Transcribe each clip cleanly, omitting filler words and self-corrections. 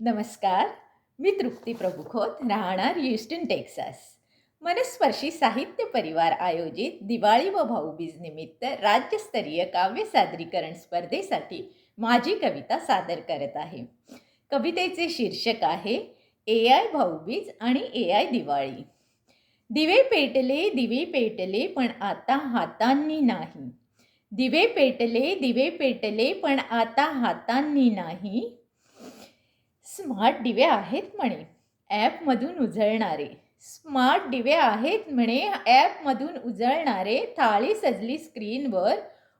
नमस्कार. मी तृप्ती प्रभुखोत, राहणार Houston, Texas. मनस्पर्शी साहित्य परिवार आयोजित दिवाळी व भाऊबीज निमित्त राज्यस्तरीय काव्य सादरीकरण स्पर्धेसाठी माझी कविता सादर करत आहे. कवितेचे शीर्षक आहे AI भाऊबीज आणि AI दिवाळी. दिवे पेटले पण आता हातांनी नाही. दिवे पेटले पण आता हातांनी नाही. स्मार्ट दिवे आहेत म्हणे ॲपमधून उजळणारे. स्मार्ट दिवे आहेत म्हणे ॲपमधून उजळणारे. थाळी सजली स्क्रीनवर,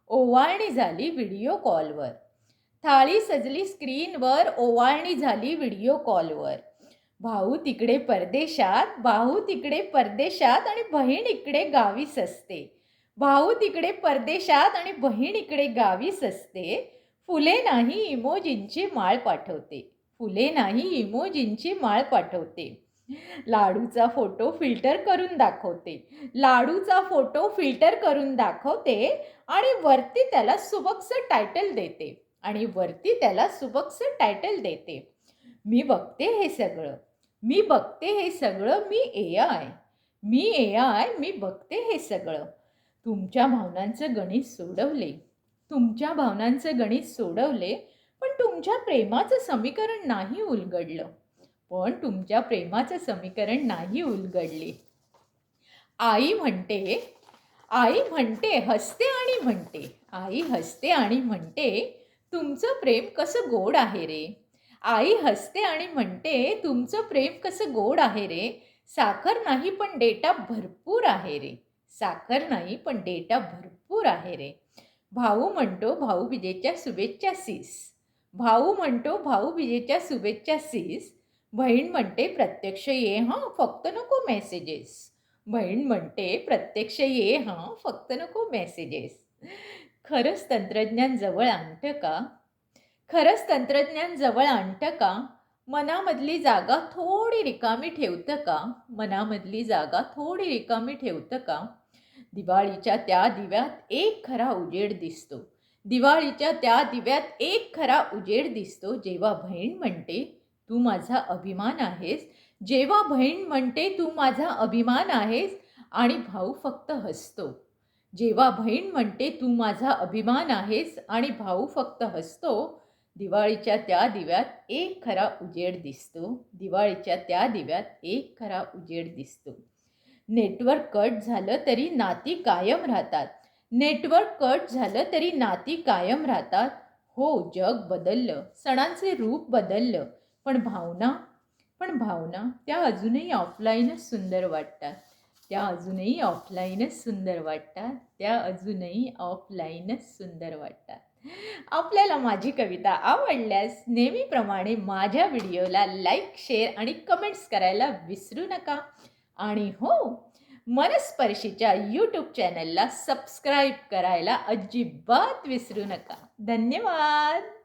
ओवाळणी झाली व्हिडिओ कॉलवर. थाळी सजली स्क्रीनवर, ओवाळणी झाली व्हिडिओ कॉलवर. भाऊ तिकडे परदेशात आणि बहीण इकडे गावीच असते. भाऊ तिकडे परदेशात आणि बहीण इकडे गावीच असते. फुले नाही इमोजींची माळ पाठवते. फुले नाही इमोजींची माळ पाठवते. लाडूचा फोटो फिल्टर करून दाखवते. लाडूचा फोटो फिल्टर करून दाखवते आणि वरती त्याला सुबकचं टायटल देते. मी बघते हे सगळं. मी बघते हे सगळं. तुमच्या भावनांचं गणित सोडवले. पण तुमच्या प्रेमाचं समीकरण नाही उलगडले. आई म्हणते हसते आणि म्हणते तुमचं प्रेम कसं गोड आहे रे. आई हसते आणि म्हणते तुमचं प्रेम कसं गोड आहे रे. साखर नाही पण डेटा भरपूर आहे रे. भाऊ म्हणतो भाऊबीजेच्या शुभेच्छा सीस. बहीण म्हणते प्रत्यक्ष ये हां, फक्त नको मेसेजेस. खरंच तंत्रज्ञान जवळ आणतं का? मनामधली जागा थोडी रिकामी ठेवतं का? दिवाळीच्या त्या दिव्यात एक खरा उजेड दिसतो. जेव्हा बहीण म्हणते तू माझा अभिमान आहेस आणि भाऊ फक्त हसतो. दिवाळीच्या त्या दिव्यात एक खरा उजेड दिसतो. नेटवर्क कट झालं तरी नाती कायम राहतात. हो, जग बदललं, सणांचे रूप बदललं, पण भावना त्या अजूनही ऑफलाईनच सुंदर वाटतात. आपल्याला माझी कविता आवडल्यास नेहमीप्रमाणे माझ्या व्हिडिओला लाईक, शेअर आणि कमेंट्स करायला विसरू नका. आणि हो, मनस्पर्शीच्या यूट्यूब चॅनलला सबस्क्राईब करायला अजिबात विसरू नका. धन्यवाद.